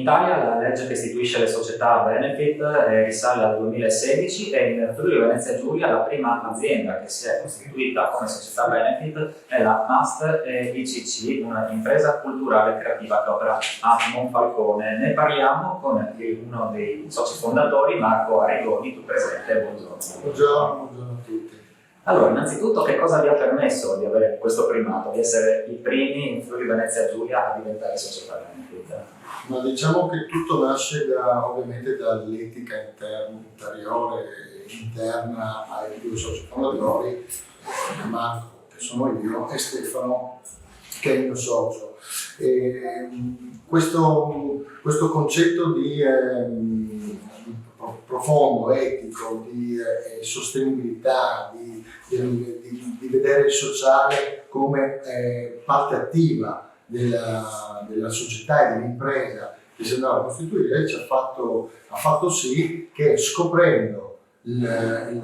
Italia la legge che istituisce le società benefit risale al 2016 e in Friuli Venezia Giulia la prima azienda che si è costituita come società benefit è la MAST ICC, un'impresa culturale creativa che opera a Monfalcone. Ne parliamo con uno dei soci fondatori, Marco Arrigoni, tu presente, buongiorno. Buongiorno a tutti. Allora, innanzitutto che cosa vi ha permesso di avere questo primato, di essere i primi in Friuli Venezia Giulia a diventare società benefit? Ma diciamo che tutto nasce ovviamente dall'etica interiore e interna ai due soci fondatori, Marco, che sono io, e Stefano, che è il mio socio. Questo concetto di profondo, etico, di sostenibilità, di vedere il sociale come parte attiva della società e dell'impresa che si andava a costituire, ha fatto sì che, scoprendo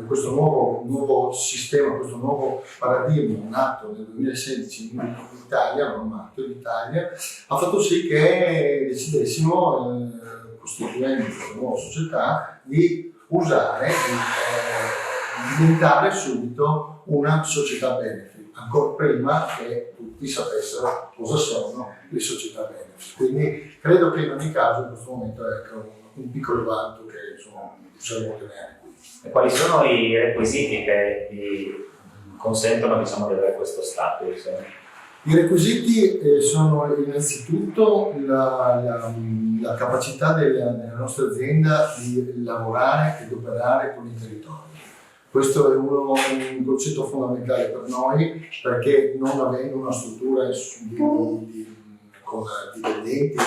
questo nuovo sistema, questo nuovo paradigma nato nel 2016 in Italia, normato in Italia, ha fatto sì che decidessimo, costituendo questa nuova società, di usare, diventare subito una società benefit, ancora prima che tutti sapessero cosa sono le società benefit. Quindi credo che in ogni caso in questo momento è un piccolo vanto che possiamo ottenere qui. E quali sono i requisiti che vi consentono, diciamo, di avere questo status? I requisiti sono innanzitutto la capacità della nostra azienda di lavorare ed operare con i territori. Questo è un concetto fondamentale per noi, perché non avendo una struttura con dipendenti,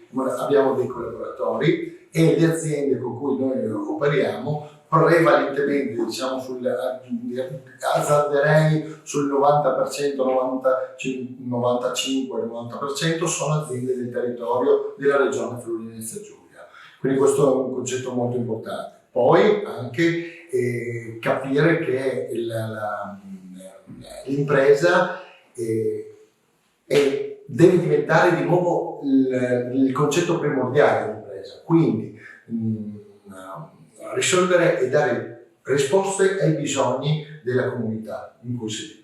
noi abbiamo dei collaboratori e le aziende con cui noi operiamo prevalentemente, diciamo, azzarderei sul 90%, 95-90% sono aziende del territorio della regione Friuli Venezia Giulia. Quindi questo è un concetto molto importante. Poi anche capire che l'impresa deve diventare di nuovo il concetto primordiale dell'impresa, quindi risolvere e dare risposte ai bisogni della comunità in cui si vive.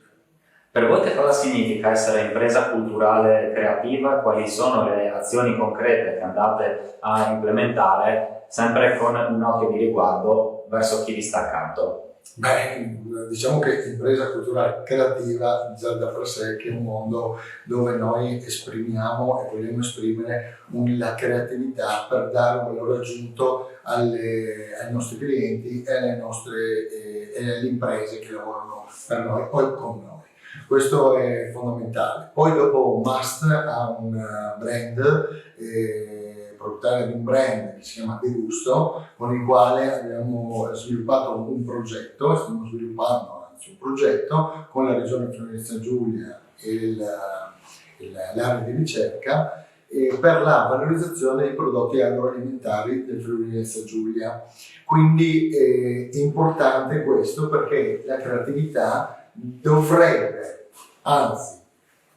Per voi che cosa significa essere impresa culturale creativa? Quali sono le azioni concrete che andate a implementare, sempre con un occhio di riguardo verso chi vi sta accanto? Beh, diciamo che impresa culturale creativa già da per sé che è un mondo dove noi esprimiamo e vogliamo esprimere la creatività per dare un valore aggiunto ai nostri clienti e alle imprese che lavorano per noi o con noi. Questo è fondamentale. Poi dopo Must ha un brand, proprietario di un brand che si chiama De Gusto, con il quale abbiamo sviluppato un progetto, stiamo sviluppando anzi un progetto con la Regione Friuli Venezia Giulia e l'area di ricerca per la valorizzazione dei prodotti agroalimentari del Friuli Venezia Giulia. Quindi è importante questo perché la creatività dovrebbe, anzi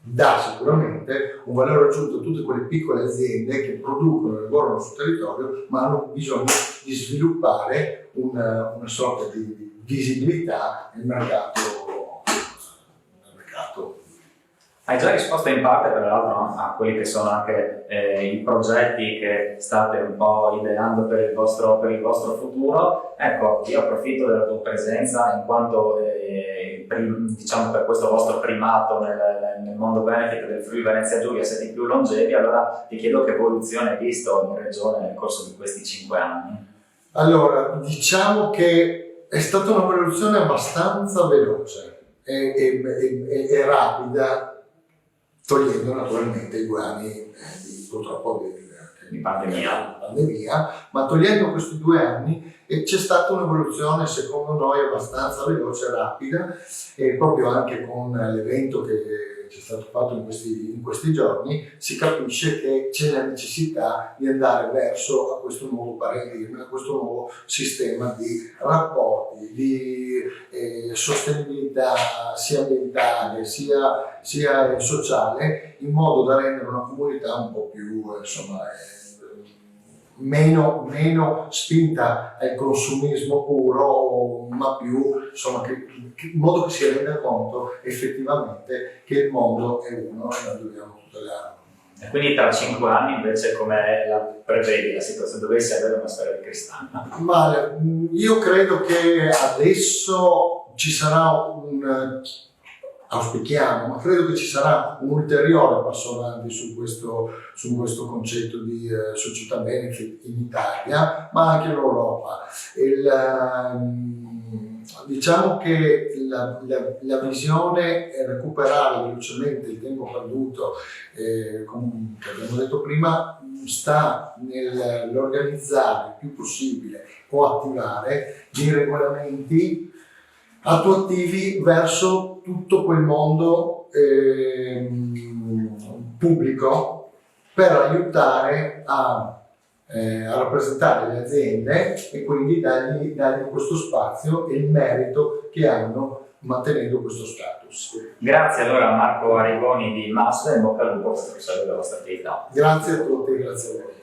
dà sicuramente un valore aggiunto a tutte quelle piccole aziende che producono e lavorano sul territorio ma hanno bisogno di sviluppare una sorta di visibilità nel mercato. Hai già risposto in parte, tra l'altro, a quelli che sono anche i progetti che state un po' ideando per il vostro futuro. Ecco, io approfitto della tua presenza in quanto, diciamo, per questo vostro primato nel mondo benefit del Friuli Venezia Giulia siete i più longevi, allora ti chiedo che evoluzione hai visto in regione nel corso di questi 5 anni. Allora, diciamo che è stata un'evoluzione abbastanza veloce e rapida, togliendo naturalmente i 2 anni purtroppo di pandemia, ma togliendo questi 2 anni c'è stata un'evoluzione secondo noi abbastanza veloce e rapida, e proprio anche con l'evento che c'è stato fatto in questi giorni si capisce che c'è la necessità di andare verso a questo nuovo paradigma, a questo nuovo sistema di rapporti, di sostenibilità sia ambientale sia sociale, in modo da rendere una comunità un po' più meno spinta al consumismo puro, ma più insomma in modo che si renda conto effettivamente che il mondo è uno e noi dobbiamo tutelarlo. E quindi tra 5 anni invece come la prevedi la situazione? Dovessi avere una sfera di cristallo? Ma io credo che adesso ci sarà auspichiamo, ma credo che ci sarà un ulteriore passo avanti su questo concetto di società benefit in Italia, ma anche in Europa. Diciamo che la visione è recuperare velocemente il tempo perduto, come abbiamo detto prima, sta nell'organizzare il più possibile o attivare dei regolamenti attuativi verso tutto quel mondo pubblico per aiutare a rappresentare le aziende e quindi dargli questo spazio e il merito che hanno mantenendo questo status. Grazie allora a Marco Arrigoni di Maslo e in bocca al lupo per proseguire la vostra attività. Grazie a tutti, grazie a voi.